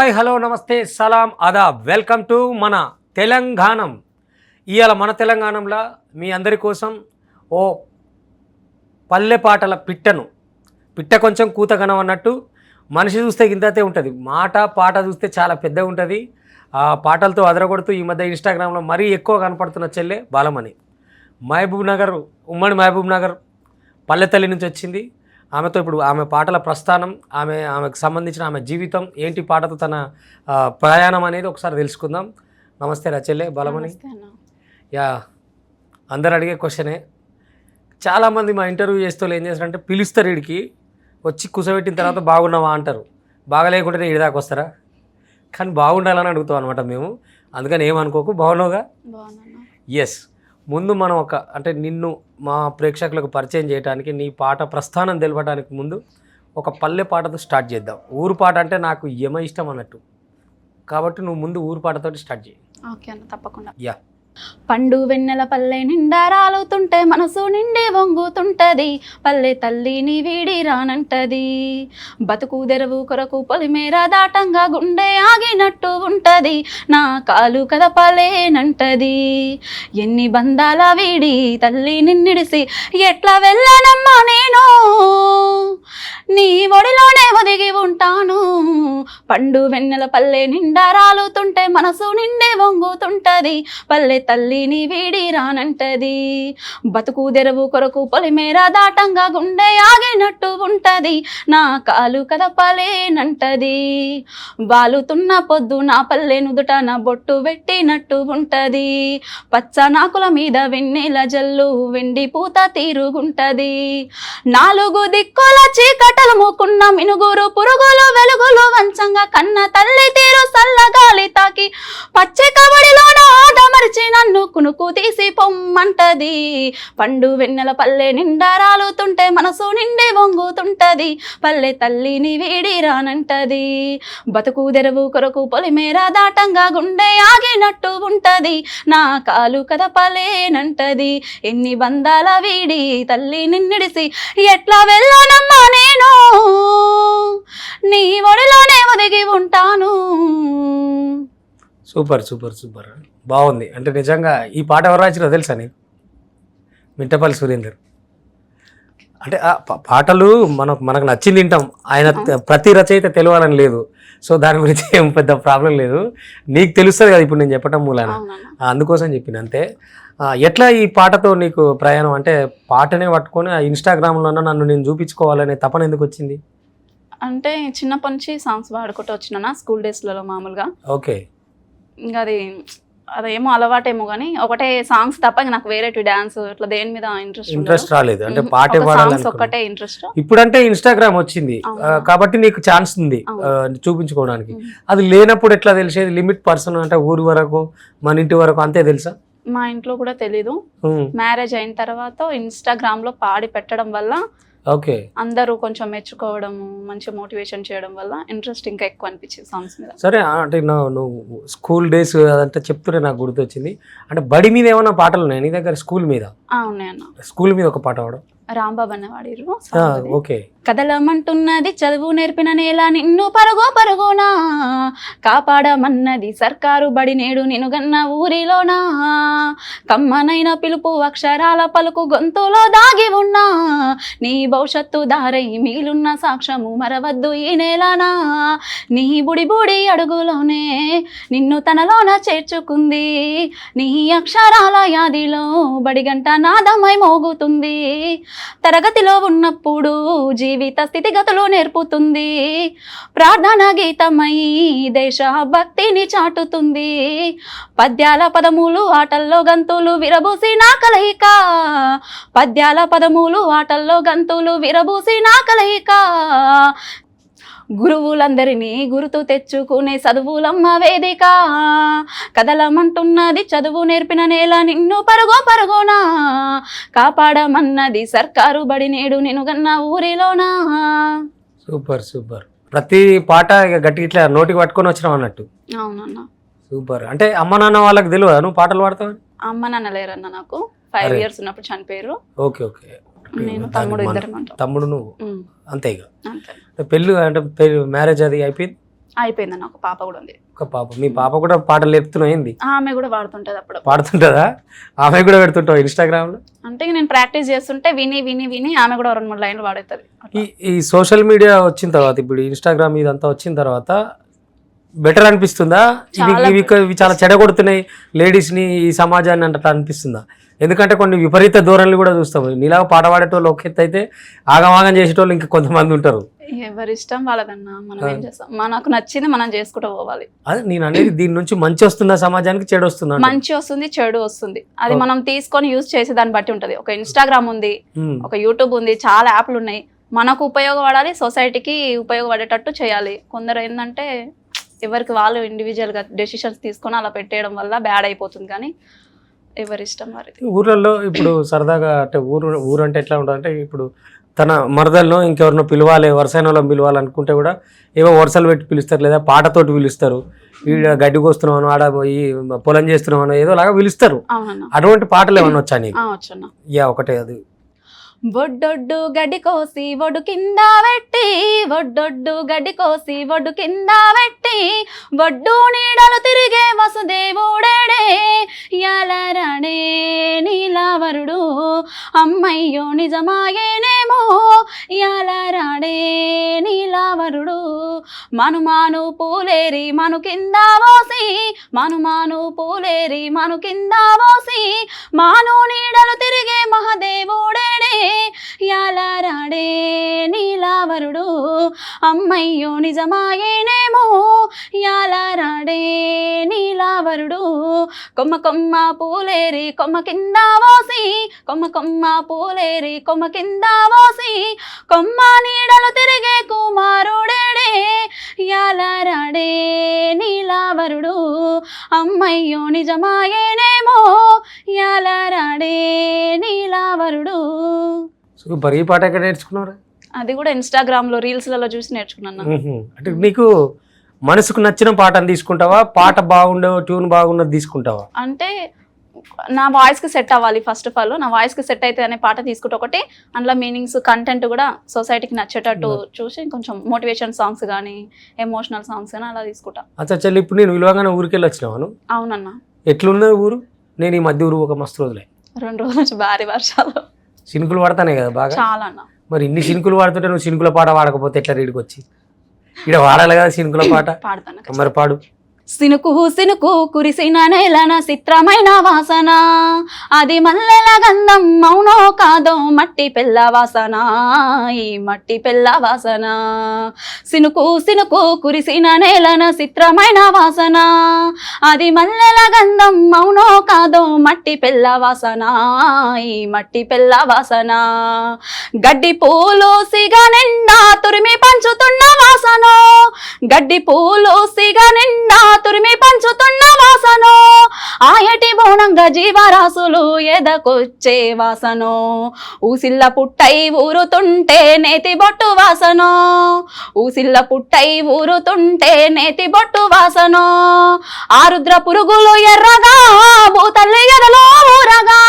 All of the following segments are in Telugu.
హాయ్ హలో నమస్తే సలాం ఆదాబ్ వెల్కమ్ టు మన తెలంగాణం. ఇవాళ మన తెలంగాణంలో మీ అందరి కోసం ఓ పల్లె పాటల పిట్ట కొంచెం కూతగనం అన్నట్టు మనిషి చూస్తే ఇంతే ఉంటుంది, మాట పాట చూస్తే చాలా పెద్దగా ఉంటుంది. ఆ పాటలతో అదరగొడుతూ ఈ మధ్య ఇన్స్టాగ్రామ్లో మరీ ఎక్కువ కనపడుతున్న చెల్లె బాలమణి. మహబూబ్ నగర్, ఉమ్మడి మహబూబ్ నగర్ పల్లెతల్లి నుంచి వచ్చింది. ఆమెతో ఇప్పుడు ఆమె పాటల ప్రస్థానం, ఆమెకు సంబంధించిన ఆమె జీవితం ఏంటి, పాటతో తన ప్రయాణం అనేది ఒకసారి తెలుసుకుందాం. నమస్తే రచెల్లే బాలమణి. యా, అందరు అడిగే క్వశ్చనే. చాలామంది మా ఇంటర్వ్యూ చేస్తూ ఏం చేస్తారంటే పిలుస్తారు, వీడికి వచ్చి కూర్చోబెట్టిన తర్వాత బాగున్నావా అంటారు. బాగలేకుంటేనే వీడి దాకా వస్తారా? కానీ బాగుండాలని అడుగుతాం అనమాట మేము. అందుకని ఏమనుకోకు, బాగున్నావుగా? ఎస్. ముందు మనం అంటే నిన్ను మా ప్రేక్షకులకు పరిచయం చేయడానికి, నీ పాట ప్రస్థానం తెలపడానికి ముందు ఒక పల్లె పాటతో స్టార్ట్ చేద్దాం. ఊరు పాట అంటే నాకు ఇష్టం అన్నట్టు, కాబట్టి నువ్వు ముందు ఊరు పాటతో స్టార్ట్ చేయి. ఓకే అన్న, తప్పకుండా. యా. పండు వెన్నెల పల్లె నిండా రాలుతుంటే మనసు నిండి వంగుతుంటది, పల్లె తల్లిని వీడి రానంటది. బతుకు తెరవు కొరకు పొలిమేర దాటంగా గుండె ఆగినట్టు ఉంటది, నా కాలు కదపలేనంటది. ఎన్ని బంధాల వీడి తల్లి నిన్నిడిసి ఎట్లా వెళ్ళనమ్మా నేను, నీ ఒడిలోనే ఒదిగి ఉంటాను. పండు వెన్నెల పల్లె నిండా రాలుతుంటే మనసు నిండి వంగుతుంటది, పల్లె తల్లిని వీడి రానంటది. బతుకు తెరవు కొరకు పొలిమేర దాటంగా గుండె ఆగినట్టు ఉంటది, నా కాలు కదపలేనంటది. వాలుతున్న పొద్దు నా పల్లె నుదుట నా బొట్టు పెట్టినట్టు ఉంటది, పచ్చ నాకుల మీద వెన్నెల జల్లు వెండి పూత తీరుగుంటది. నాలుగు దిక్కుల చీకటలు మూకున్న మినుగురు పురుగులు వెలుగులు వంచంగా కన్న తల్లి తీరు సల్లగాలి తాకి పచ్చి కబడిలోన ఆదమరిచి నన్ను కునుకు తీసి పొమ్మంటది. పండు వెన్నెల పల్లె నిండా రాలుతుంటే మనసు నిండి వంగుతుంటది, పల్లె తల్లిని వీడి రానంటది. బతుకు తెరవు కొరకు పొలిమేర దాటంగా గుండె ఆగినట్టు ఉంటది, నా కాలు కదపలేనంటది. ఎన్ని బంధాల వీడి తల్లి నిన్నిడిసి ఎట్లా వెళ్ళానమ్మా నేను, నీ ఒడిలోనే ఒదిగి ఉంటాను. సూపర్ సూపర్ సూపర్, బాగుంది. అంటే నిజంగా ఈ పాట ఎవరు రాసిరో తెలుసా నీకు? మిట్టపల్లి సురేందర్. అంటే పాటలు మనకు నచ్చింది వింటాం, ఆయన ప్రతి రచయిత తెలియాలని లేదు. సో దాని గురించి ఏం పెద్ద ప్రాబ్లం లేదు, నీకు తెలుస్తుంది కదా ఇప్పుడు నేను చెప్పటం మూలాన, అందుకోసం చెప్పిన అంతే. ఎట్లా ఈ పాటతో నీకు ప్రయాణం? అంటే పాటనే పట్టుకొని ఇన్స్టాగ్రామ్లో నన్ను నేను చూపించుకోవాలనే తపన ఎందుకు వచ్చింది? అంటే చిన్నప్పటి నుంచి సాంగ్స్ పాడుకుంటూ వచ్చినా స్కూల్ డేస్లలో మామూలుగా. ఓకే. ఇంకా అదేమో అలవాటేమో కానీ ఒకటే సాంగ్స్ తప్ప నాకు వేరే డాన్స్ ఇట్లా దేని మీద ఇంట్రెస్ట్ రాలేదు. అంటే పాటే పాడాలని ఒకటే ఇంట్రెస్ట్. ఇప్పుడంటే ఇన్స్టాగ్రామ్ వచ్చింది కాబట్టి నీకు ఛాన్స్ ఉంది చూపించుకోవడానికి. అది లేనప్పుడు ఎట్లా తెలిసేది? లిమిట్ పర్సన్ అంటే ఊరి వరకు మన ఇంటి వరకు అంతే తెలుసా? మా ఇంట్లో కూడా తెలీదు. మ్యారేజ్ అయిన తర్వాత ఇన్స్టాగ్రామ్ లో పాడి పెట్టడం వల్ల ఓకే అందరూ కొంచెం మెచ్చుకోవడం, మంచి మోటివేషన్ చేయడం వల్ల ఇంట్రెస్ట్ ఇంకా ఎక్కువ అనిపించింది సాంగ్స్ మీద. సరే, అంటే నువ్వు స్కూల్ డేస్ అదంటే చెప్తూనే నాకు గుర్తొచ్చింది. అంటే బడి మీద ఏమైనా పాటలు ఉన్నాయి నీ దగ్గర? స్కూల్ మీద ఉన్నాయన్న. స్కూల్ మీద ఒక పాట పాడడం. రాంబాబు అన్న వాడిరు. ఓకే. కదలమంటున్నది చదువు నేర్పిన నేల నిన్ను పరుగో పరుగునా, కాపాడమన్నది సర్కారు బడి నేడు నిన్ను గన్న ఊరిలోనా. కమ్మనైన పిలుపు అక్షరాల పలుకు గొంతులో దాగి ఉన్నా, నీ భవిష్యత్తు దారై మిగిలున్న సాక్ష్యము మరవద్దు ఈ నేలనా. నీ బుడి బుడి అడుగులోనే నిన్ను తనలోన చేర్చుకుంది, నీ అక్షరాల యాదిలో బడిగంట నాదమై మోగుతుంది. తరగతిలో ఉన్నప్పుడు జీవిత స్థితిగతులు నేర్పుతుంది, ప్రార్థన గీతమై దేశ భక్తిని చాటుతుంది. పద్యాల పదములు ఆటల్లో గంతులు విరబూసిన కలయిక, పద్యాల పదములు ఆటల్లో గంతులు విరబూసిన కలయిక. గురువులందరినీ గుర్తు తెచ్చుకునే చదువులమ్మ వేదిక, కదలమంటున్నది చదువు నేర్పిన నేల నిన్ను పరుగో పరుగునా, కాపాడమన్నది సర్కారు బడి నేడు నిన్ను గన్న ఊరిలోనా. Super super. ప్రతి పాట గట్టి ఇట్లా నోటికి పట్టుకొని వచ్చినావు అన్నట్టు. అవునన్న. సూపర్. అంటే అమ్మ నాన్న వాళ్ళకి తెలియదా నువ్వు పాటలు పాడతావు? అమ్మ నాన్న లేరన్న, నాకు 5 years ఉన్నప్పుడు చనిపోయారు. Okay okay. నేను తమ్ముడు, ఇద్దరు. తమ్ముడు నువ్వు అంతే. ఇక పెళ్ళి అంటే మ్యారేజ్ అది అయిపోయింది? అయిపోయిందన్న, ఒక పాప కూడా ఉంది. ఒక పాప, మీ పాప కూడా పాటలు నేర్పుతున్నాయింది? ఆమె కూడా పాడుతుంటది అప్పుడు. పాడుతుంటుందా? ఆమె కూడా పెడుతుంటావు ఇన్స్టాగ్రామ్లో? అంటే నేను ప్రాక్టీస్ చేస్తుంటే విని విని విని ఆమె కూడా 2-3 లైన్లు పాడుతుంది. ఈ సోషల్ మీడియా వచ్చిన తర్వాత, ఇప్పుడు ఇన్స్టాగ్రామ్ ఇదంతా వచ్చిన తర్వాత బెటర్ అనిపిస్తుందా? ఇవి చాలా చెడగొడుతున్నాయి లేడీస్ని, ఈ సమాజాన్ని అంటే అనిపిస్తుందా? ఎందుకంటే కొన్ని విపరీత ధోరణులు కూడా చూస్తాం. నీలాగా పాట పాడేటోళ్ళు ఒక ఎత్తు అయితే ఆగమాగం చేసేటోళ్ళు ఇంకా కొంతమంది ఉంటారు. ఎవరి ఇష్టం వాళ్ళదన్నా, మనం ఏం చేస్తాం, మనకు నచ్చింది మనం చేసుకుంటూ పోవాలి. అదే నేను అనేది, దీని నుంచి మంచి వస్తుందా సమాజానికి, చెడు వస్తుందా? మంచి వస్తుంది, చెడు వస్తుంది. అది మనం తీసుకొని యూజ్ చేసే దాన్ని బట్టి ఉంటది. ఒక ఇన్స్టాగ్రామ్ ఉంది, ఒక యూట్యూబ్ ఉంది, చాలా యాప్లు ఉన్నాయి. మనకు ఉపయోగపడాలి, సొసైటీకి ఉపయోగపడేటట్టు చేయాలి. కొందరు ఏంటంటే ఎవరికి వాళ్ళు ఇండివిజువల్గా డెసిషన్స్ తీసుకొని అలా పెట్టేయడం వల్ల బ్యాడ్ అయిపోతుంది. కానీ ఎవరి ఇష్టం వారిది. ఊర్లలో ఇప్పుడు సరదాగా అంటే ఊరు అంటే ఎట్లా ఉంటుంది అంటే, ఇప్పుడు తన మరదలను ఇంకెవరినో పిలవాలి, వరుసైనలో పిలవాలనుకుంటే కూడా ఏవో వరుసలు పెట్టి పిలుస్తారు, లేదా పాటతోటి పిలుస్తారు. ఈడ గడ్డి కోస్తున్నాను, ఆడ ఈ పొలం చేస్తున్నాను, ఏదో లాగా పిలుస్తారు. అటువంటి పాటలు ఏమన్నా వచ్చా నీకు? యా, ఒకటే అది. ఒడ్డొడ్డు గడ్డి కోసి ఒడ్డు కింద పెట్టి, ఒడ్డొడ్డు గడ్డి కోసి ఒడ్డు కింద పెట్టి, ఒడ్డు నీడలు తిరిగే వసుదేవుడేడే, యాలరాడే నీలావరుడు, అమ్మయ్యో నిజమాయేనేమో, యాలరాడే నీలావరుడు, మనుమాను పూలేరి మను కింద పోసి, మనుమాను పూలేరి మను కింద పోసి, మాను నీడలు తిరిగే మహాదేవుడేడే, యాలరాడే నీలావరుడు, అమ్మయ్యో నిజమాయేనేమో, యాలరాడే నీలావరుడు, కొమ్మ కొమ్మ పూలేరి కొమ్మ కింద పోసి, కొమ్మ కొమ్మ పూలేరి కొమ్మ కింద పోసి, కొమ్మ నీడలు తిరిగే కుమారుడేడే, యాలరాడే నీలావరుడు, అమ్మయ్యో నిజమాయేనేమో, యాలరాడే నీలావరుడు. సూపర్. ఈ పాట ఎక్కడ నేర్చుకున్నారు? అది కూడా ఇన్స్టాగ్రామ్ లో రీల్స్లలో చూసి నేర్చుకున్నాను. అంటే నీకు మనసుకు నచ్చిన పాటను తీసుకుంటావా, పాట బాగుండే ట్యూన్ బాగున్నది తీసుకుంటావా? అంటే నా వాయిస్కి సెట్ అవ్వాలి. ఫస్ట్ ఆఫ్ ఆల్ నా వాయిస్కి సెట్ అయితే అనే పాట తీసుకుంటే ఒకటి, అందులో మీనింగ్స్ కంటెంట్ కూడా సొసైటీకి నచ్చేటట్టు చూసి కొంచెం మోటివేషన్ సాంగ్స్ కానీ ఎమోషనల్ సాంగ్స్ కానీ అలా తీసుకుంటా. అచ్చా చెల్లి, ఇప్పుడు నేను విలువగానే ఊరికి వెళ్ళి వచ్చినాను. అవునన్నా. ఎట్లున్నది ఊరు? నేను ఈ మధ్య ఊరు ఒక మస్తు రోజులే, 2 రోజుల నుంచి భారీ వర్షాలు, చినుకులు పడతానే కదా బాగా. చాలా అన్న. మరి ఇన్ని చినుకులు పాడుతుంటే నువ్వు చినుకుల పాట పాడకపోతే ఎట్లా రీడికి వచ్చి? ఇక్కడ వాడాలి కదా చినుకుల పాట. పాడతాను. మరి పాడు. సినుకు సినుకు కురిసిన నేలన చిత్రమైన వాసన, అది మల్లెల గంధం మౌనో కాదో మట్టి పిల్ల వాసన, ఈ మట్టి పిల్ల వాసన. సినుకు సినుకు కురిసిన నేలన చిత్రమైన వాసన, అది మల్లెల గంధం మౌనో కాదో మట్టి పిల్ల వాసన, ఈ మట్టి పిల్ల వాసన. గడ్డి పూలు సిగ నిండా తురిమి పంచుతున్న వాసన, గడ్డి పూలు సిగ నిండా తురిమి పంచుతున్న వాసనో, ఆయటి బోనంగా జీవరాశులు ఎదకొచ్చే వాసనో, ఊసిల్ల పుట్టై ఊరుతుంటే నేతి బొట్టు వాసనో, ఊసిల్ల పుట్టై ఊరుతుంటే నేతి బొట్టు వాసనో. ఆరుద్ర పురుగులు ఎర్రగా భూతల్లి గదలో ఊరగా,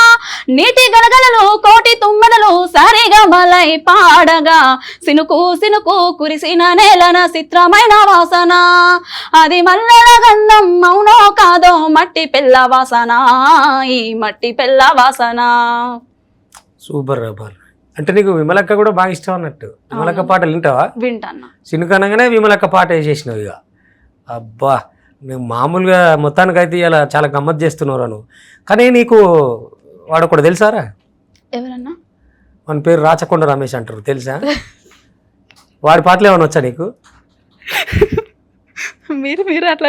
నీటి గలగలలు కోటి తుమ్మెదలు సరిగా మలై పాడగా, సినుకు సినుకు కురిసిన నేలన చిత్రమైన వాసన, అది మల్లెల గంధం మౌనో కాదో మట్టి పిల్ల వాసన, ఈ మట్టి పిల్ల వాసన. సూపర్ రాబాల్. అంటే నీకు విమలక్క కూడా బాగా ఇష్టం అన్నట్టు. విమలక్క పాటలు వింటావా? వింటాను. చినుకనగానే విమలక్క పాట వేసేసినావు ఇక. అబ్బా, నువ్వు మామూలుగా మొత్తానికైతే ఇలా చాలా గమ్మత్ చేస్తున్నావు నువ్వు. కానీ నీకు వాడు కూడా తెలుసారా? ఎవరన్నా? మన పేరు రాచకొండ రమేష్ అంటారు, తెలుసా? వాడి పాటలు ఏమైనా వచ్చా నీకు? మీరు అట్లా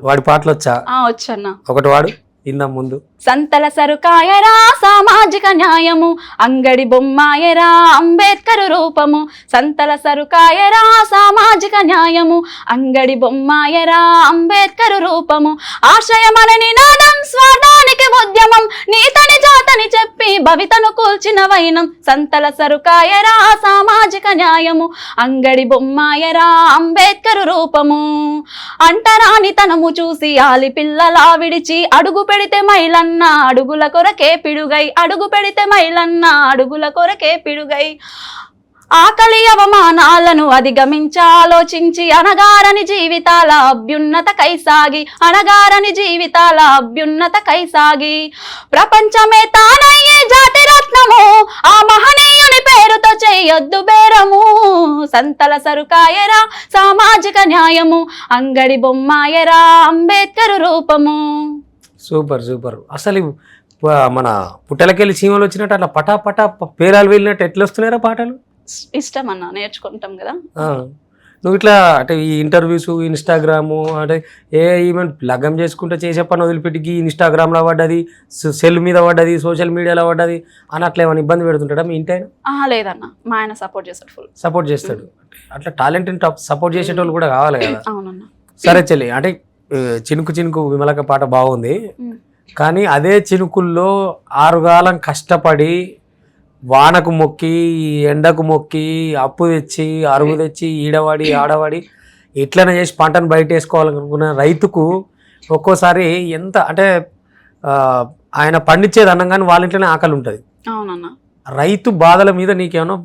వాడి పాటలు వచ్చా? వచ్చన్నా. ఒకటి వాడు ఇందా ముందు. సంతల సరుకాయరా సామాజిక న్యాయము, అంగడి బొమ్మాయరా అంబేద్కర్ రూపము, సంతల సరుకాయరా సామాజిక న్యాయము, అంగడి బొమ్మాయరా అంబేద్కర్ రూపము, ఆశయమన నినాదం స్వార్థానికి ఉద్యమం, నీతని జాతని చెప్పి భవితను కూల్చిన వైనం, సంతల సరుకాయరా సామాజిక న్యాయము, అంగడి బొమ్మాయరా అంబేద్కర్ రూపము. అంటరాని తనము చూసి ఆలి పిల్లలా విడిచి అడుగు పెడితే మైలన్న అడుగుల కొరకే పిడుగై, అడుగు పెడితే మైలన్న అడుగుల కొరకే పిడుగై, ఆకలి అవమానాలను అధిగమించి ఆలోచించి అనగారని జీవితాల అభ్యున్నత కైసాగి అనగారని జీవితాల అభ్యున్నత కైసాగి ప్రపంచమే తానయ్యే జాతి రత్నము ఆ మహనీయుని పేరుతో చేయొద్దు బేరము సంతల సరుకాయరా సామాజిక న్యాయము అంగడి బొమ్మాయరా అంబేద్కర్ రూపము. Super super. అసలు మన పుట్టలకెళ్ళి చీమలు వచ్చినట్టు అట్లా పటా పటా పేరాలు వెళ్ళినట్టు ఎట్లా వస్తున్నారా పాటలు? ఇష్టం అన్న, నేర్చుకుంటాం కదా. నువ్వు ఇట్లా అంటే ఈ ఇంటర్వ్యూస్ ఇన్స్టాగ్రాము అంటే ఈవెన్ లగ్గం చేసుకుంటే చేసే పని వదిలిపెట్టి ఇన్స్టాగ్రామ్లో పడ్డది, సెల్ మీద పడ్డది, సోషల్ మీడియాలో పడ్డది అని అట్లా ఏమైనా ఇబ్బంది పెడుతుంటాడా మీ ఇంటి ఆయన? లేదన్న, మా ఆయన సపోర్ట్ చేస్తాడు, ఫుల్ సపోర్ట్ చేస్తాడు. అట్లా టాలెంట్ సపోర్ట్ చేసేటోళ్ళు కూడా కావాలి కదా. అవునన్న. సరే చెల్లి, అంటే చినుకు చినుకు విమలక పాట బాగుంది, కానీ అదే చినుకుల్లో 6 కాలం కష్టపడి వానకు మొక్కి ఎండకు మొక్కి అప్పు తెచ్చి అరుగు తెచ్చి ఈడవాడి ఆడవాడి ఎట్లనే చేసి పంటను బయట వేసుకోవాలనుకున్న రైతుకు ఒక్కోసారి ఎంత అంటే ఆయన పండించేది అన్నం కానీ వాళ్ళ ఇంట్లోనే ఆకలి ఉంటుంది. అవునన్నా. రైతు బాధల మీద నీకేమో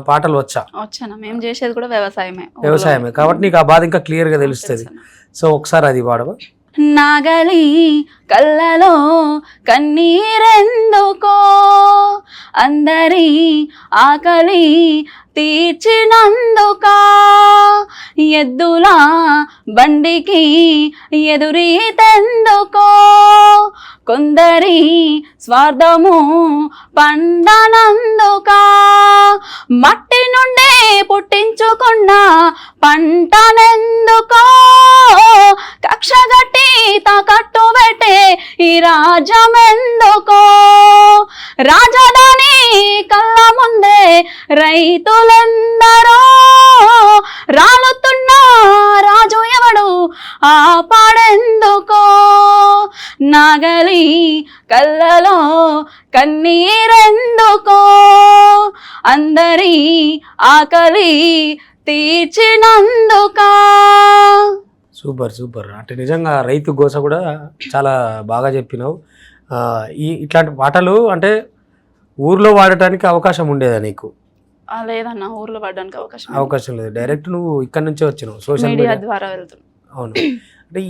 పాటలు వచ్చానా? మేము చేసేది కూడా వ్యవసాయమే కాబట్టి నీకు ఆ బాధ ఇంకా క్లియర్గా తెలుస్తుంది. సో ఒకసారి అది పాడవా? నాగలి కళ్ళలో కన్నీరెందుకో అందరి ఆకలి తీర్చినందుకా ఎద్దులా బండికి ఎదురీతెందుకో కొందరి స్వార్థము పండనందుకా మట్టి నుండే పుట్టించుకున్న పంటనెందుకో కక్షగట్టి తాకట్టు పెట్టే ఈ రాజ్యమెందుకో రాజధాని కళ్ళ ముందే రైతులెందరో రాలుతున్న రాజు ఎవడు ఆ పాడెందుకో నాగలి కళ్ళలో కన్నీరెందుకో అందరి ఆకలి తీర్చినందుకా. Super super. అంటే నిజంగా రైతు గోస కూడా చాలా బాగా చెప్పినావు. ఇట్లాంటి పాటలు అంటే ఊర్లో వాడటానికి అవకాశం ఉండేదా నీకు? లేదన్న, ఊర్లో వాడడానికి అవకాశం లేదు. డైరెక్ట్ నువ్వు ఇక్కడ నుంచే వచ్చినావు, సోషల్ మీడియా ద్వారా వెళ్తున్నావు. అవును. అంటే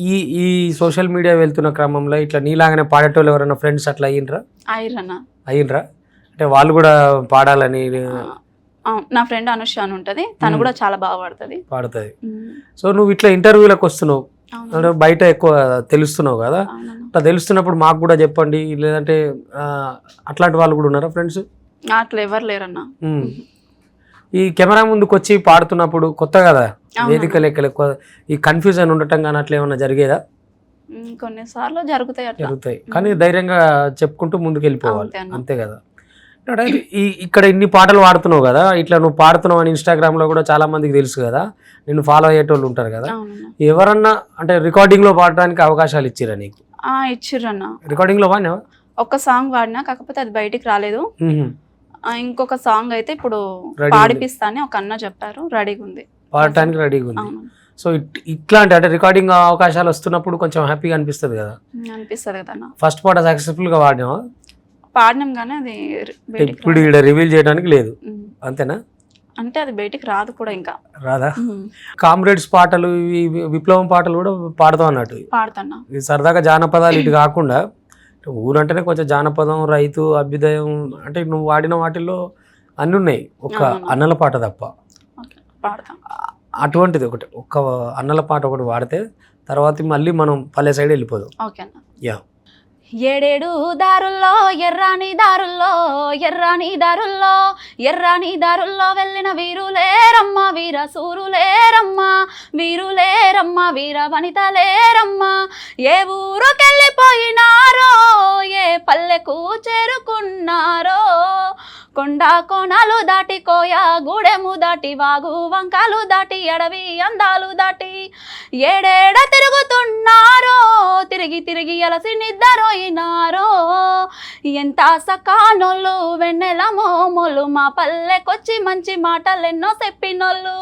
ఈ సోషల్ మీడియా వెళ్తున్న క్రమంలో ఇట్లా నీలాగానే పాడేటోళ్ళు ఎవరైనా ఫ్రెండ్స్ అట్లా అయ్యిండ్రా? అంటే వాళ్ళు కూడా పాడాలని? నా ఫ్రెండ్ అనుష అని ఉంటది, తను కూడా చాలా బాగా పాడుతుంది. సో నువ్వు ఇట్లా ఇంటర్వ్యూలకు వస్తున్నావు, బయట ఎక్కువ తెలుస్తున్నావు కదా, అట్లా తెలుస్తున్నప్పుడు మాకు కూడా చెప్పండి, లేదంటే అట్లాంటి వాళ్ళు కూడా ఉన్నారా ఫ్రెండ్స్? అట్లా ఎవరు లేరన్నా. ఈ కెమెరా ముందుకు వచ్చి పాడుతున్నప్పుడు కొత్త కదా, వేదిక లెక్కలు ఎక్కువ ఈ కన్ఫ్యూజన్ ఉండటం కానీ అట్లా ఏమన్నా జరిగేదా? కొన్నిసార్లు జరుగుతాయి, కానీ ధైర్యంగా చెప్పుకుంటూ ముందుకు వెళ్ళిపోవాలి, అంతే కదా. ఇక్కడ ఇన్ని పాటలు పాడుతున్నావు కదా, ఇట్లా నువ్వు పాడుతున్నావు అని ఇన్స్టాగ్రామ్లో కూడా చాలా మందికి తెలుసు కదా, నిన్ను ఫాలో అయ్యేటోళ్ళు ఉంటారు కదా, ఎవరన్నా అంటే రికార్డింగ్ లో పాడడానికి అవకాశాలు ఇచ్చిరా నీకు? ఇచ్చిర్రన్నా. రికార్డింగ్ లో వాడినా? ఒక సాంగ్ వాడినా, కాకపోతే అది బయటికి రాలేదు. ఇంకొక సాంగ్ అయితే ఇప్పుడు పాడిపిస్తా అని ఒక అన్న చెప్పారు, రెడీగా ఉంది, పాడటానికి రెడీగా ఉంది. సో ఇట్లాంటి అంటే రికార్డింగ్ అవకాశాలు వస్తున్నప్పుడు కొంచెం హ్యాపీగా అనిపిస్తుంది కదా? అనిపిస్తుంది కదా. ఫస్ట్ పాట సక్సెస్ఫుల్ గా వాడినావా? పాడినాం కానీ అది ఇప్పుడు ఇక్కడ రివీల్ చేయడానికి లేదు, అంతేనా? అంటే అది బయటికి రాదు కూడా, ఇంకా రాదా? కామ్రేడ్స్ పాటలు, విప్లవం పాటలు కూడా పాడతావు అన్నట్టు? పాడుతున్నా. సరదాగా జానపదాలు ఇటు కాకుండా ఊరంటేనే కొంచెం జానపదం, రైతు, అభ్యుదయం అంటే నువ్వు వాడిన వాటిల్లో అన్ని ఉన్నాయి, ఒక అన్నల పాట తప్ప. అటువంటిది ఒకటి, ఒక్క అన్నల పాట ఒకటి వాడితే తర్వాత మళ్ళీ మనం పల్లె సైడ్ వెళ్ళిపోదాం. యా. ఏడేడు దారుల్లో ఎర్రాని దారుల్లో ఎర్రాని దారుల్లో ఎర్రాని దారుల్లో వెళ్ళిన వీరులేరమ్మ వీర సూరులేరమ్మ వీరులేరమ్మ వీర వనితలేరమ్మ ఏ ఊరుకెళ్ళిపోయినారో ఏ పల్లెకు చేరుకున్నారో కొండ కోణాలు దాటి కోయ గూడెము దాటి వాగు వంకాలు దాటి అడవి అందాలు దాటి ఏడేడ తిరుగుతున్నారో తిరిగి తిరిగి అలసి నిద్రపోయినారో ఎంత సకానోళ్ళు వెన్నెలమో మోమోళ్ళు మా పల్లెకొచ్చి మంచి మాటలెన్నో చెప్పినోళ్ళు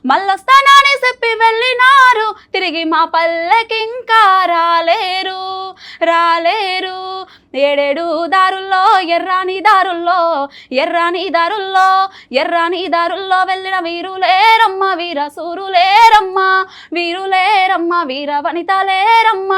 మళ్ళొస్తానని చెప్పి వెళ్ళినారు తిరిగి మా పల్లెకి ఇంకా రాలేరు రాలేరు ఏడేడు దారుల్లో ఎర్రాని దారుల్లో ఎర్రాని దారుల్లో ఎర్రాని దారుల్లో వెళ్ళిన వీరులేరమ్మ వీర సూరులేరమ్మ వీరులేరమ్మ వీర వనితలేరమ్మ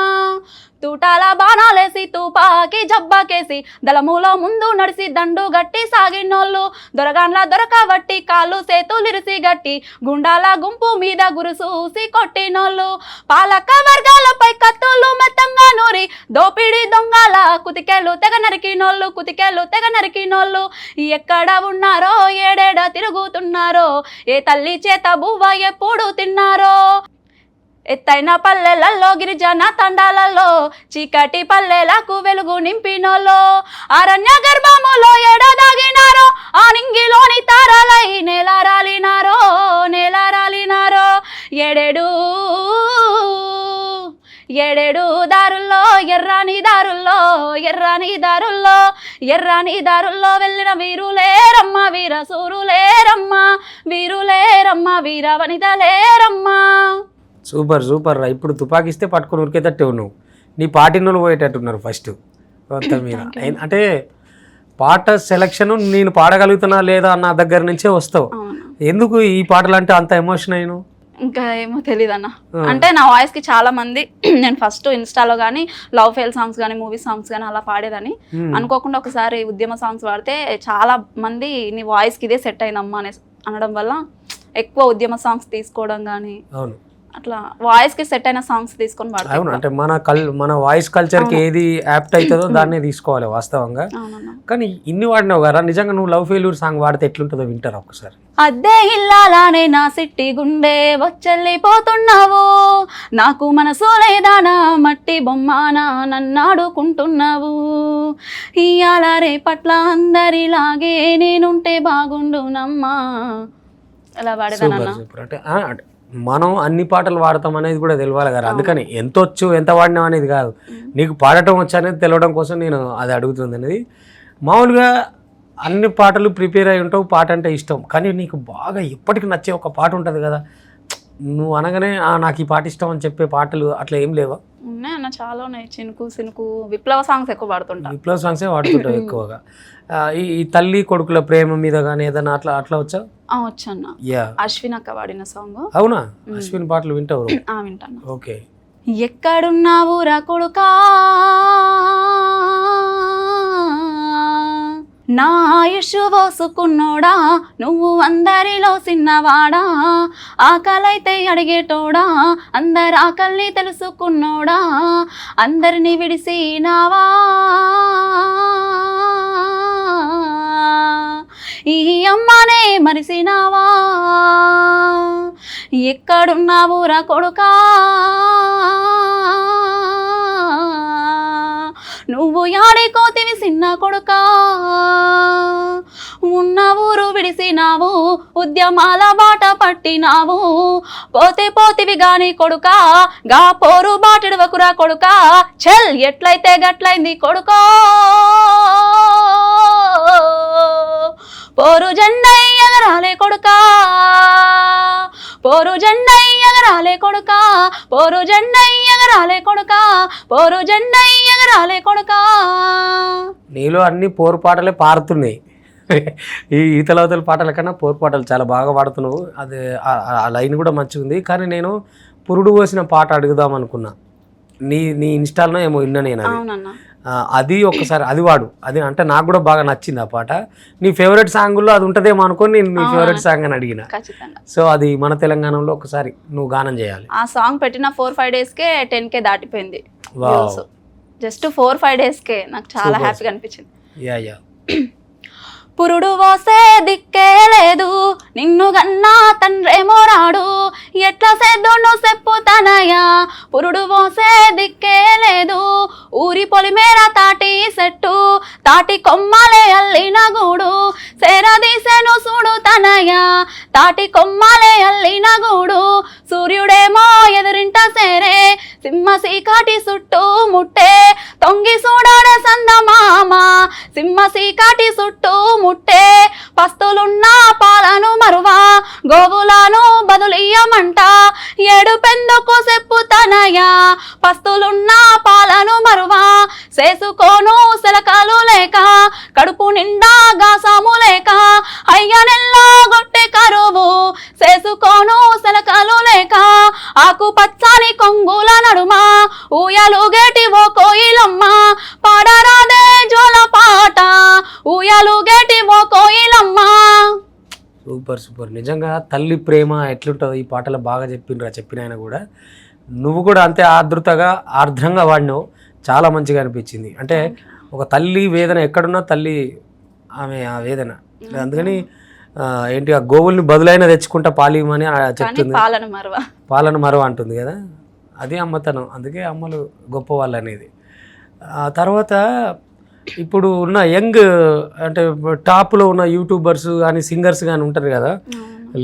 తూటాల బాణాలేసి తుపాకి జబ్బాకేసి దళములో ముందు నడిసి దండు గట్టి సాగినోళ్ళు దొరగాన్ల దొరకబట్టి కాళ్ళు సేతులిరిసి గట్టి గుండాల గుంపు మీద గురుసూసి కొట్టినోళ్ళు పాలక వర్గాలపై కత్తులు మెత్తంగా నూరి దోపిడి దొంగల కుతికేళ్ళు తెగ నరికినోళ్ళు ఎక్కడ ఉన్నారో ఏడేడ తిరుగుతున్నారో ఏ తల్లి చేత బువ్వ ఎప్పుడు తిన్నారో ఎత్తైన పల్లెలలో గిరిజన తండాలలో చీకటి పల్లెలకు వెలుగు నింపినోలో అరణ్య గర్భములో ఎడదాగినారో ఆ నింగిలోని తారలై నేలారాలినారో ఏడేడు దారుల్లో ఎర్రాని దారుల్లో వెళ్ళిన వీరులేరమ్మ వీర సూరులేరమ్మ వీరులేరమ్మ వీర వనితలేరమ్మ. సూపర్ రా. ఇప్పుడు తుపాకిస్తే పట్టుకొని ఉరికేటట్టే నువ్వు నీ పాటిని పోయేటట్టున్నారు ఫస్ట్ మొత్తం మీద. అంటే పాట సెలక్షన్ నేను పాడగలుగుతున్నా లేదా నా దగ్గర నుంచే వస్తావు. ఎందుకు ఈ పాటలు అంటే అంత ఎమోషన్ అయినా? ఇంకా ఏమో తెలియదు అన్న. అంటే నా వాయిస్ కి చాలా మంది నేను ఫస్ట్ ఇన్స్టాలో కానీ లవ్ ఫెయిల్ సాంగ్స్ కానీ మూవీ సాంగ్స్ కానీ అలా పాడేదని అనుకోకుండా ఒకసారి ఉద్యమ సాంగ్స్ పాడితే చాలా మంది నీ వాయిస్ కి ఇదే సెట్ అయిందమ్మా అని అనడం వల్ల ఎక్కువ ఉద్యమ సాంగ్స్ తీసుకోవడం కానీ అట్లా వాయిస్ కి సెట్ అయిన సాంగ్స్ తీసుకొని పాడతాను. అవును, అంటే మన వాయిస్ కల్చర్ కి ఏది యాప్ట్ అవుతుందో దాన్నే తీసుకోవాలి వాస్తవంగా. కానీ ఇన్ని వాడినావు కదా, నిజంగా నువ్వు లవ్ ఫెయిల్యూర్ సాంగ్ వాడితే ఎట్లుంటుందో వింటారా ఒకసారి? అద్దే ఇల్లాలానే నా సిట్టి గుండె వచ్చెళ్ళిపోతున్నావు నాకు మనసు లేదానా మట్టి బొమ్మానా నన్నాడుకుంటున్నావు ఇయాల రేపట్ల అందరిలాగే నేనుంటే బాగుండునమ్మా అలా వాడేదానన్నా. అంటే మనం అన్ని పాటలు వాడతాం అనేది కూడా తెలియాలి కదా, అందుకని ఎంత వచ్చు ఎంత వాడినాం అనేది కాదు, నీకు పాడటం వచ్చు అనేది తెలవడం కోసం నేను అది అడుగుతుంది అనేది. మామూలుగా అన్ని పాటలు ప్రిపేర్ అయి ఉంటావు, పాట అంటే ఇష్టం, కానీ నీకు బాగా ఎప్పటికి నచ్చే ఒక పాట ఉంటుంది కదా, నువ్వు అనగానే నాకు ఈ పాట ఇష్టం అని చెప్పే పాటలు అట్లా ఏం లేవా? ఉన్నాయి అన్న, చాలా ఉన్నాయి. చినుకు విప్లవ సాంగ్స్ ఎక్కువ పాడుతుంటా. విప్లవ సాంగ్సే వాడుతుంటావు ఎక్కువగా. ఈ తల్లి కొడుకుల ప్రేమ మీద కానీ ఏదైనా అట్లా వచ్చా? వచ్చన్న. అశ్విన్ అక్క వాడిన సాంగ్. అవునా? అశ్విన్ పాటలు వింటావు? వింటాను. ఓకే. ఎక్కడున్నావు రా కొడుకా నా ఆయుష్ పోసుకున్నోడా నువ్వు అందరిలో చిన్నవాడా ఆకలైతే అడిగేటోడా అందరి ఆకలిని తెలుసుకున్నోడా అందరినీ విడిసినావా ఈ అమ్మనే మరిసినావా ఎక్కడున్నావు రా కొడుకా నువ్వు యాడికోతివి చిన్న కొడుకా ఉన్న ఊరు విడిసినావు ఉద్యమాల బాట పట్టినావు పోతివి గాని కొడుకా గా పోరు బాటిడవకురా కొడుకా చెల్ ఎట్లయితే గట్లయింది కొడుకో పోరు జెండై ఎగరాలే కొడుకా పోరు జెండై ఎగరాలే కొడుకా పోరు జెండై ఎగరాలే కొడుకా పోరు జెండై ఎగరాలే కొడుకా. నీలో అన్ని పోరు పాటలే పారుతున్నాయి. ఈ ఈతలవతల పాటల కన్నా పోరు పాటలు చాలా బాగా పాడుతున్నావు. అది ఆ లైన్ కూడా మంచిగా ఉంది. కానీ నేను పురుడు పోసిన పాట అడుగుదాం అనుకున్నా, నీ ఇన్స్టాల్లో ఏమో విన్నా నేను. అది ఒక్కసారి అది వాడు, అది అంటే నాకు కూడా బాగా నచ్చింది ఆ పాట. నీ ఫేవరెట్ సాంగ్లో అది ఉంటుందేమో అనుకొని నేను నీ ఫేవరెట్ సాంగ్ అని అడిగిన. సో అది మన తెలంగాణలో ఒకసారి నువ్వు గానం చేయాలి. ఆ సాంగ్ పెట్టిన 4-5 డేస్కే 10K దాటిపోయింది. జస్ట్ 4-5 డేస్కే నాకు చాలా హ్యాపీగా అనిపించింది. యా పురుడు పోసే దిక్కే లేదు నిన్ను గన్నా తండ్రేమో రాడు ఎట్లా సేద్దుండు చెప్పుతానయ్యా పురుడు పోసే దిక్కే లేదు ఊరి పొలిమేర తాటి సెట్టు తాటి కొమ్మలే అల్లిన గూడు సేరదీసెను చూడు తనయ్యా తాటి కొమ్మలే అల్లిన గూడు సూర్యుడేమో ఎదురింట సేరే సింహ సీకాటి చుట్టూ ముట్టే తొంగి చూడాడే సందమామ సింహ సీకాటి చుట్టూ ముట్టే పస్తులున్న పాలను మరువా గోవులను బదులియమంట ఏడుపెందుకు చెప్పుతనయా పస్తులున్న పాలను మరువా చేసుకోను సెలకాలు లేక కడుపు నిండా గాసాము లేక అయ్యనెల్లా గొట్టె కరువు చేసుకోను సెలకాలు లేక ఆకు పచ్చని కొంగుల నడుమ ఊయలుగేటి ఓ కోయిలమ్మ పాడరాదే జోల పాట ఊయలుగేటి ఓ కోయిలమ్మ. Super super. నిజంగా తల్లి ప్రేమ ఎట్లుంటుందో ఈ పాటలో బాగా చెప్పిన ఆయన కూడా నువ్వు కూడా అంతే ఆర్ద్రతగా ఆర్ద్రంగా వాడినావు. చాలా మంచిగా అనిపించింది. అంటే ఒక తల్లి వేదన ఎక్కడున్నా తల్లి ఆమె ఆ వేదన అందుకని ఏంటి ఆ గోవుల్ని బదులైన తెచ్చుకుంటా పాలిమని చెప్తుంది. పాలన మరవ అంటుంది కదా, అది అమ్మతనం. అందుకే అమ్మలు గొప్పవాళ్ళు అనేది. ఆ తర్వాత ఇప్పుడు ఉన్న యంగ్ అంటే టాప్లో ఉన్న యూట్యూబర్స్ కానీ సింగర్స్ కానీ ఉంటారు కదా,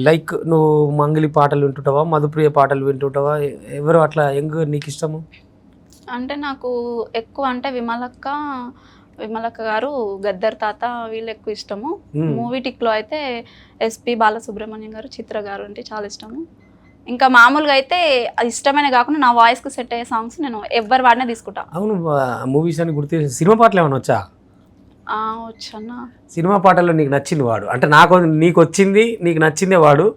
లైక్ నువ్వు మంగిలి పాటలు వింటుంటావా, మధుప్రియ పాటలు వింటుంటావా, ఎవరు అట్లా యంగ్ నీకు ఇష్టము? అంటే నాకు ఎక్కువ అంటే విమలక్క గారు, గద్దర్ తాత వీళ్ళు ఎక్కువ ఇష్టము. మూవీ టిక్లో అయితే ఎస్పి బాలసుబ్రహ్మణ్యం గారు, చిత్ర గారు అంటే చాలా ఇష్టము. ఇంకా మామూలుగా అయితే ఇష్టమైన కాకుండా నా వాయిస్కి సెట్ అయ్యే సాంగ్స్ నేను ఎవరు వాడినా తీసుకుంటా. అవును, మూవీస్ అని గుర్తు. సినిమా పాటలు ఏమైనా వచ్చా? వచ్చానా? సినిమా పాటల్లో నీకు నచ్చింది వాడు అంటే నీకు వచ్చింది నీకు నచ్చిందే వాడు.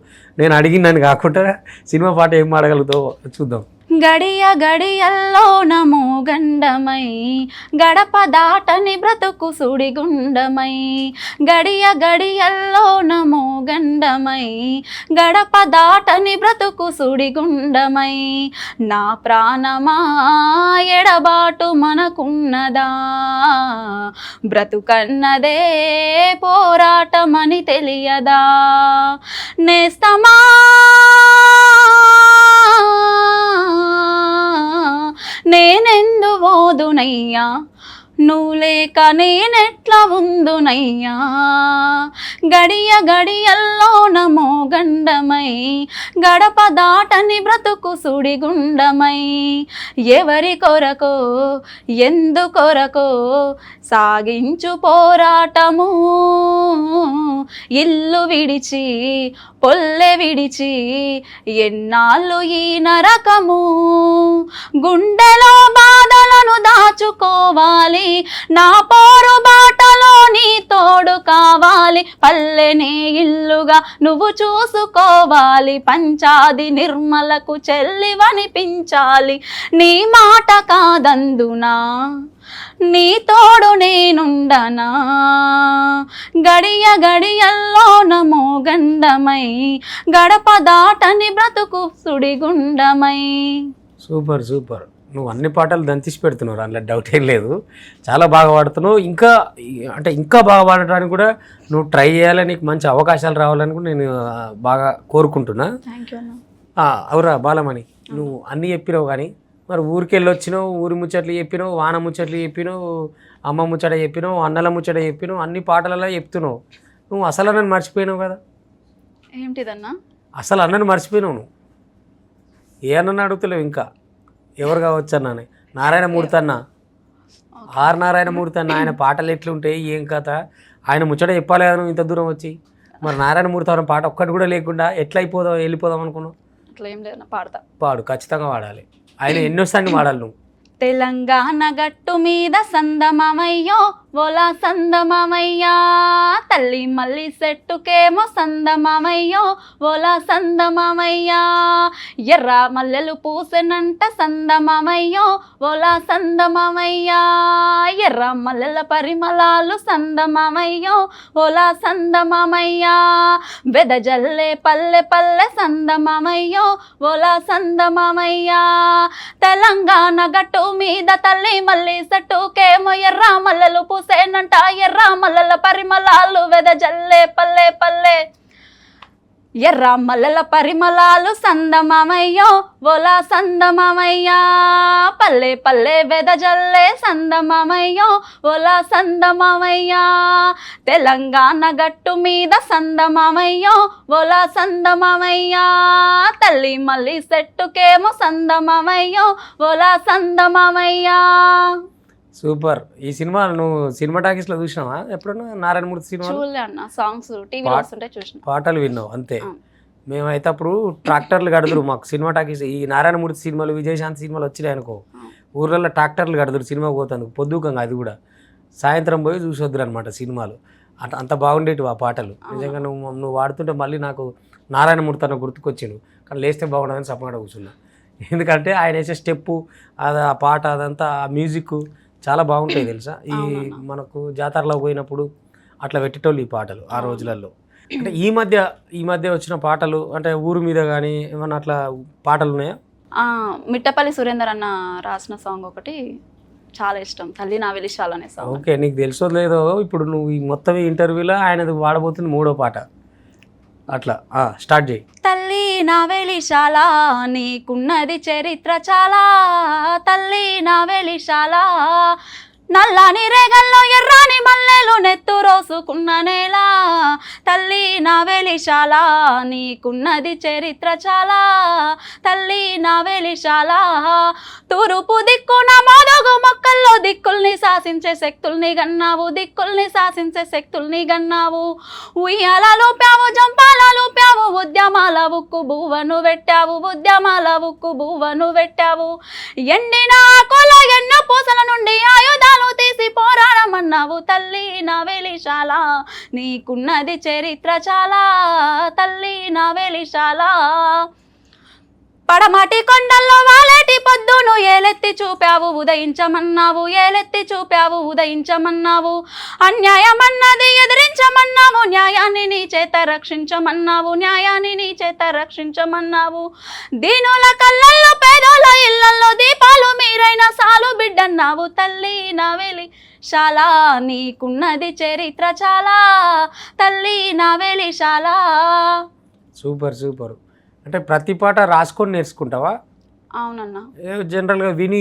నేను అడిగిందని కాకుండా సినిమా పాట ఏం పాడగలుగుతావు చూద్దాం. గడియ గడియల్లో నమో గండమై గడప దాటని బ్రతుకు సుడిగుండమై గడియ గడియల్లో నమో గండమై గడప దాటని బ్రతుకు సుడిగుండమై నా ప్రాణమా ఎడబాటు మనకున్నదా బ్రతుకన్నదే పోరాటమని తెలియదా నేస్తమా నేనెందు ఓదునయ్యా నువ్వు లేక నేనెట్లా ఉందునయ్యా గడియ గడియల్లో నమో గండమై గడప దాటని బ్రతుకు సుడిగుండమై ఎవరి కొరకో ఎందుకొరకో సాగించు పోరాటము ఇల్లు విడిచి పొల్లె విడిచి ఎన్నాళ్ళు ఈ నరకము గుండెలో బాధలను దాచుకోవాలి నా పోరు బాటలో నీ తోడు కావాలి పల్లెనే ఇల్లుగా నువ్వు చూసుకోవాలి పంచాది నిర్మలకు చెల్లివనిపించాలి నీ మాట కాదందునా నీ తోడు నేనుండనా గడియ గడియల్లో నమో గండమై గడప దాటని బ్రతుకు సుడిగుండమై. Super super. నువ్వు అన్ని పాటలు దంచేసి పెడుతున్నావు, అందులో డౌట్ ఏం లేదు. చాలా బాగా పాడుతున్నావు. ఇంకా బాగా పాడటానికి కూడా నువ్వు ట్రై చేయాలని, నీకు మంచి అవకాశాలు రావాలని కూడా నేను బాగా కోరుకుంటున్నా. అవురా బాలమణి, నువ్వు అన్నీ చెప్పినావు కానీ మరి ఊరికి వెళ్ళి వచ్చినావు, ఊరి ముచ్చట్లు చెప్పినావు, వాన ముచ్చట్లు చెప్పినావు, అమ్మ ముచ్చట చెప్పినావు, అన్నల ముచ్చట చెప్పినావు, అన్ని పాటలలో చెప్తున్నావు. నువ్వు అసలు అన్నని మర్చిపోయినావు కదా. ఏంటిదన్నా? అసలు అన్నని మర్చిపోయినావు నువ్వు. ఏ అన్నని అడుగుతలేవు ఇంకా ఎవరు కావచ్చు అన్నానే. నారాయణమూర్తి అన్న, ఆర్ నారాయణమూర్తి అన్న, ఆయన పాటలు ఎట్లుంటాయి ఏం కథ, ఆయన ముచ్చట చెప్పాలి కదా నువ్వు ఇంత దూరం వచ్చి. మరి నారాయణమూర్తి అన్న పాట ఒక్కటి కూడా లేకుండా ఎట్లా వెళ్ళిపోదాం అనుకున్నావు? అట్లా ఏం లేదు, పాడతా. పాడు, ఖచ్చితంగా పాడాలి. ఆయన ఎన్నోసార్లు పాడాలి నువ్వు. తెలంగాణ గట్టు మీద సందమమయ్యో ఓలా సందమమయ్యా తల్లి మల్లి సెట్టుకేమో సందమమయ్యో ఓలా సందమమయ్యా ఎర్ర మల్లెలు పూసెనంట సందమమయ్యో ఓలా సందమమయ్యా ఎర్ర మల్లెల పరిమళాలు సందమమయ్యో ఓలా సందమమయ్యా వెదజల్లే పల్లె పల్లె సందమమయ్యో ఓలా సందమమయ్యా తెలంగాణ గట్టు మీద తల్లి మల్లి సెట్టుకేమో ఎర్ర మల్లెలు పూసేనంట ఎర్ర మల్లెల పరిమళాలు వెదజల్లే పల్లె పల్లె ఎర్ర మల్లెల పరిమళాలు సందమమయ్యో ఓలా సందమమయ్యా పల్లె పల్లె వెదజల్లే సందమమయ్యో ఓలా సందమమయ్యా తెలంగాణ గట్టు మీద సందమమయ్యో ఓలా సందమమయ్యా తల్లి మల్లి సెట్టుకేమో సందమమయ్యో ఓలా సందమమయ్యా. సూపర్. ఈ సినిమా నువ్వు సినిమా టాకీస్లో చూసినావా ఎప్పుడన్నా? నారాయణమూర్తి సినిమా చూడలే అన్న, సాంగ్స్ టీవీలో వస్తుంటే చూసిన. పాటలు విన్నావు అంతే. మేమైతే అప్పుడు ట్రాక్టర్లు కడుదురు మాకు సినిమా టాకీస్. ఈ నారాయణమూర్తి సినిమాలు, విజయశాంతి సినిమాలు వచ్చినాయి అనుకో, ఊర్లలో ట్రాక్టర్లు కడుదురు సినిమా పోతాను పొద్దుకంగా. అది కూడా సాయంత్రం పోయి చూసొద్దురు అనమాట సినిమాలు. అంత బాగుండేటివి ఆ పాటలు. నిజంగా నువ్వు వాడుతుంటే మళ్ళీ నాకు నారాయణమూర్తి అన్న గుర్తుకొచ్చిండు. కానీ లేస్తే బాగుండదని సపమాట కూర్చున్నా. ఎందుకంటే ఆయన వేసే స్టెప్పు, అది ఆ పాట, అదంతా ఆ మ్యూజిక్ చాలా బాగుంటాయి తెలుసా. ఈ మనకు జాతరలో పోయినప్పుడు అట్లా పెట్టేటోళ్ళు ఈ పాటలు ఆ రోజులలో. అంటే ఈ మధ్య వచ్చిన పాటలు అంటే ఊరు మీద కానీ ఏమన్నా అట్లా పాటలు ఉన్నాయా? మిట్టపల్లి సురేందర్ అన్న రాసిన సాంగ్ ఒకటి చాలా ఇష్టం, తల్లి నా వెలిశాలు అనే సాంగ్. ఓకే, నీకు తెలుసో లేదో ఇప్పుడు నువ్వు ఈ మొత్తం ఇంటర్వ్యూలో ఆయనది వాడబోతుంది 3వ పాట. అట్లా స్టార్ట్ చేయి. తల్లి నా వెలిశాల నీకున్నది చరిత్ర చాలా, తల్లి నా వెలిశాల నల్లని రేగల్లో ఎర్రాని మల్లెలు నెత్తు రోసుకున్న నేల, తల్లి నా వెలిశాల నీకున్నది చరిత్ర చాలా, తల్లి నా వెలిశాల తూర్పు దిక్కున మోదగు మొక్కల్లో దిక్కుల్ని శాసించే శక్తుల్ని గన్నావు, దిక్కుల్ని శాసించే శక్తుల్ని గన్నావు. ఉయ్యాలలు ప్యావు, జంపాలలు ప్యావు, ఉద్యమాల ఉక్కు బువ్వను పెట్టావు, ఉద్యమాల ఉక్కు బువ్వను పెట్టావు. ఎండిన ఆకుల ఎన్నో పూసల నుండి ఆయుధాలు తీసి పోరాడమన్నావు, తల్లి నా వెలిశాల నీకున్నది చరిత్ర చాలా, తల్లి నా వెలిశాల పడమటి కొండల్లో వాలేటి పొద్దును ఏలెత్తి చూపావు, ఉదయించమన్నావు, ఏలెత్తి చూపావు, ఉదయించమన్నావు. అన్యాయమన్నది ఎదిరించమన్నావు, న్యాయాన్ని నీ చేత రక్షించమన్నావు, న్యాయాన్ని నీ చేత రక్షించమన్నావు. దీనుల కళ్ళల్లో పేదోళ్ళ ఇళ్లల్లో దీపాలు మీరైన సాలు బిడ్డన్నావు, తల్లి నా వెలిశాల నీకున్నది చరిత్ర చాలా, తల్లి నా వెలిశాల. Super super. అంటే ప్రతి పాట రాసుకొని నేర్చుకుంటావా? అవునన్నా. జనరల్గా విని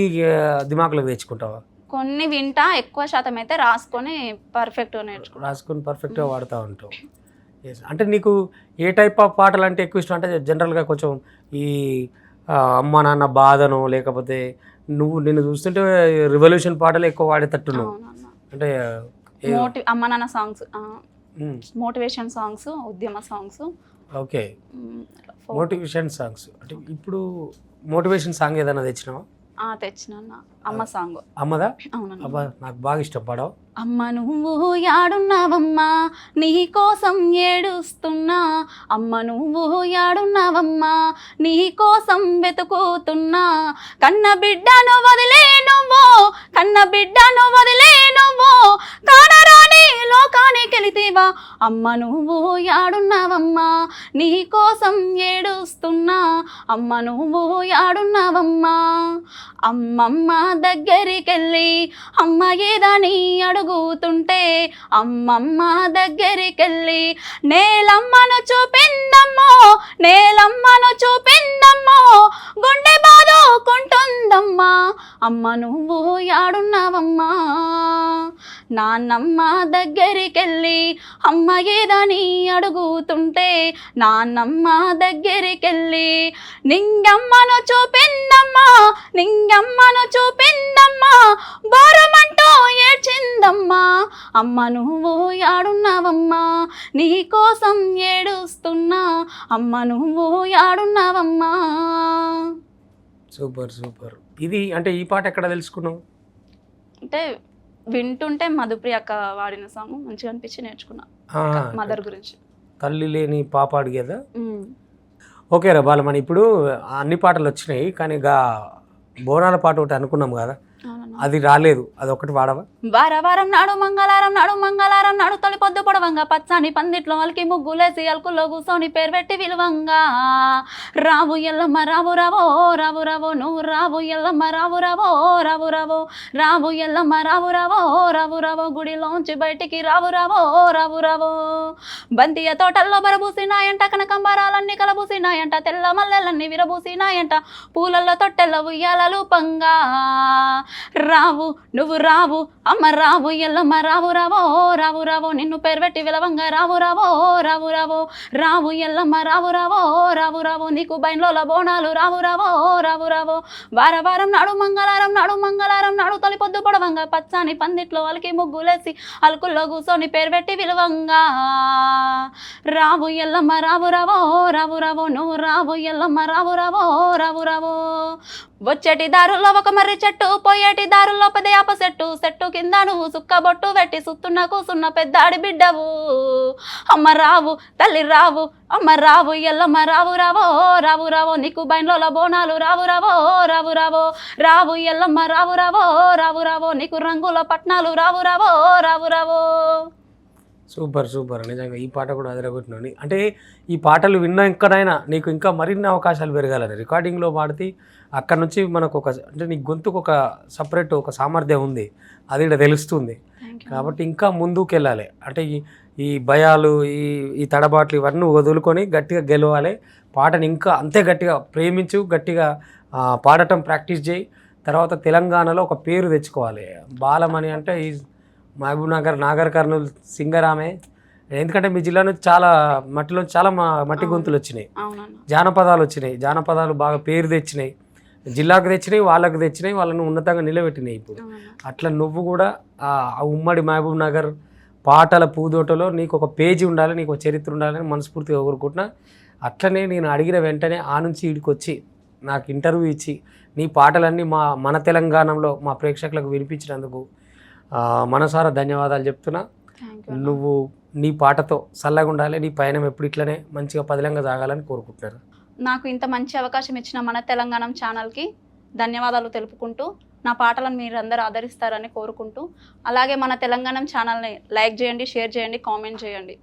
దిమాకులోకి తెచ్చుకుంటావా? కొన్ని వింటా, ఎక్కువ శాతం అయితే రాసుకొని పర్ఫెక్ట్గా నేర్చుకుంటా, రాసుకొని పర్ఫెక్ట్గా వాడుతూ ఉంటావు. అంటే నీకు ఏ టైప్ ఆఫ్ పాటలు అంటే ఎక్కువ ఇష్టం? అంటే జనరల్గా కొంచెం ఈ అమ్మ నాన్న బాధను, లేకపోతే నిన్ను చూస్తుంటే రివల్యూషన్ పాటలు ఎక్కువ వాడేటట్టున్నావు. అంటే అమ్మ నాన్న సాంగ్స్, మోటివేషన్ సాంగ్స్, ఉద్యమ సాంగ్స్. Okay, motivation songs. అంటే ఇప్పుడు మోటివేషన్ సాంగ్ ఏదైనా తెచ్చినావా? తెచ్చిన అమ్మ సాంగ్. అమ్మదా? అబ్బా, నాకు బాగా ఇష్టం. పాడవు. అమ్మ నువ్వు యాడున్నావమ్మా నీ కోసం ఏడుస్తున్నా, అమ్మ నువ్వు యాడున్నావమ్మా నీ కోసం వెతుకుతున్నా, కన్న బిడ్డను వదిలే నువ్వు, కన్న బిడ్డను వదిలే నువ్వు కానరాని లోకానికి వెళితేవా, అమ్మ నువ్వు యాడున్నావమ్మా నీ కోసం ఏడుస్తున్నా, అమ్మ నువ్వు యాడున్నావమ్మా. అమ్మమ్మ దగ్గరికెళ్ళి అమ్మ ఏదని అడుగుతుంటే, అమ్మమ్మ దగ్గరికెళ్ళి నేలమ్మను చూపిందమ్మో, నేలమ్మను చూపిందమ్మో గుండె బాదుకుంటుందమ్మా, అమ్మ నువ్వు యాడున్నావమ్మా. నాన్నమ్మ దగ్గరికెళ్ళి అమ్మ ఏదని అడుగుతుంటే, నాన్నమ్మ దగ్గరికెళ్ళి నింగమ్మను చూపిందమ్మా, నింగమ్మను చూపిందమ్మా బోరమంటూ ఏడ్చిందమ్మా, అమ్మ నువ్వు యాడున్నావమ్మా నీ కోసం ఏడుస్తున్నా, అమ్మ నువ్వు యాడున్నావమ్మా. Super super. ఇది అంటే ఈ పాట ఎక్కడ తెలుసుకున్నావు? అంటే వింటుంటే మధుప్రియ అక్క వాడిన సాంగ్ మంచిగా అనిపించి నేర్చుకున్నా, మదర్ గురించి. తల్లి లేని పాప అడిగేదా? ఓకే రా బాలమణి, ఇప్పుడు అన్ని పాటలు వచ్చినాయి, కానీ బోనాల పాట ఒకటి అనుకున్నాం కదా, అది రాలేదు, అది ఒకటి వాడవా? వారం నాడు మంగళారం నాడు, మంగళారం నాడు తొలి పొద్దు పొడవంగా పచ్చని పందిట్లో అలికి ముగ్గులేసి అల్కుల్లో కూర్చొని పేరు పెట్టి విలువంగా, రావు ఎల్లమ్మ రావు రావో, రావు రావో నువ్వు రావు ఎల్లమ్మ రావు రావో, రావు రావో, రావు ఎల్లమ్మ రావు రావో, రావు రావో గుడిలోంచి బయటికి రావు రావో, రావు రావో. బంతియ తోటల్లో బరబూసినాయంట, కనకంబరాలన్నీ కలబూసినాయంట, తెల్ల మల్లెలన్నీ విరబూసినాయంట, పూలల్లో తొట్టెల్ల ఉయ్యాలలు పంగా, రావు నువ్వు రావు అమ్మ రావు ఎల్లమ్మ రావు రావో రావు రావో నిన్ను పేరు పెట్టి విలవంగా రావు రావో రావు రావో రావు ఎల్లమ్మ రావు రావో రావు రావో నీకు బయలుల బోనాలు రావు రావో రావు రావో వారం నాడు మంగళవారం నాడు తొలి పొద్దు పొడవంగా పచ్చాని పందిట్లో అలికి ముగ్గులేసి అలుకుల్లో కూర్చొని పేరు పెట్టి విలువంగా రావు ఎల్లమ్మ రావు రావో రావు రావో నువ్వు రావు ఎల్లమ్మ రావు రావో రావు రావో వచ్చేటి దారుల్లో ఒక మర్రి చెట్టు పోయేటి దారుల్లో పదయాప చెట్టు కింద నువ్వు సుక్క బొట్టు పెట్టి సుత్తున్న కూసున్న పెద్దాడి బిడ్డవు అమ్మ రావు తల్లి రావు అమ్మ రావు ఎల్లమ్మ రావు రావో రావు రావో నీకు బయలుల బోనాలు రావు రావో రావు రావో రావు ఎల్లమ్మ రావు రావో రావు రావో నీకు రంగుల పట్నాలు రావు రావో రావు రావో. సూపర్ సూపర్, నిజంగా ఈ పాట కూడా అదరగొట్టినాను. అంటే ఈ పాటలు విన్నా ఎక్కడైనా నీకు ఇంకా మరిన్ని అవకాశాలు పెరగాలని రికార్డింగ్లో పాడితే అక్కడ నుంచి మనకు ఒక అంటే నీ గొంతుకు ఒక సపరేట్ ఒక సామర్థ్యం ఉంది, అది ఇక్కడ తెలుస్తుంది. కాబట్టి ఇంకా ముందుకు వెళ్ళాలి. అంటే ఈ భయాలు ఈ తడబాట్లు ఇవన్నీ వదులుకొని గట్టిగా గెలవాలి. పాటని ఇంకా అంతే గట్టిగా ప్రేమించు, గట్టిగా పాడటం ప్రాక్టీస్ చేయి. తర్వాత తెలంగాణలో ఒక పేరు తెచ్చుకోవాలి. బాలమణి అంటే ఈ మహబూబ్ నగర్ నాగర్ కర్నూలు సింగర్ ఆమె. ఎందుకంటే మీ జిల్లా నుంచి చాలా మట్టిలో చాలా మట్టి గొంతులు వచ్చినాయి, జానపదాలు వచ్చినాయి, జానపదాలు బాగా పేరు తెచ్చినాయి, జిల్లాకు తెచ్చినాయి, వాళ్ళకు తెచ్చినాయి, వాళ్ళని ఉన్నతంగా నిలబెట్టినాయి. ఇప్పుడు అట్లా నువ్వు కూడా ఆ ఉమ్మడి మహబూబ్ నగర్ పాటల పూదోటలో నీకు ఒక పేజీ ఉండాలి, నీకు ఒక చరిత్ర ఉండాలని మనస్ఫూర్తిగా కోరుకుంటున్నా. అట్లనే నేను అడిగిన వెంటనే ఆ నుంచి ఈడికి వచ్చి నాకు ఇంటర్వ్యూ ఇచ్చి నీ పాటలన్నీ మన తెలంగాణలో మా ప్రేక్షకులకు వినిపించినందుకు మనసారా ధన్యవాదాలు చెప్తున్నా. నువ్వు నీ పాటతో చల్లగా ఉండాలి, నీ పయనం ఎప్పుడు ఇట్లనే మంచిగా పదిలంగా సాగాలని కోరుకుంటున్నారు. నాకు ఇంత మంచి అవకాశం ఇచ్చిన మన తెలంగాణ ఛానల్కి ధన్యవాదాలు తెలుపుకుంటూ నా పాటలను మీరు అందరూ ఆదరిస్తారని కోరుకుంటూ, అలాగే మన తెలంగాణ ఛానల్ని లైక్ చేయండి, షేర్ చేయండి, కామెంట్ చేయండి.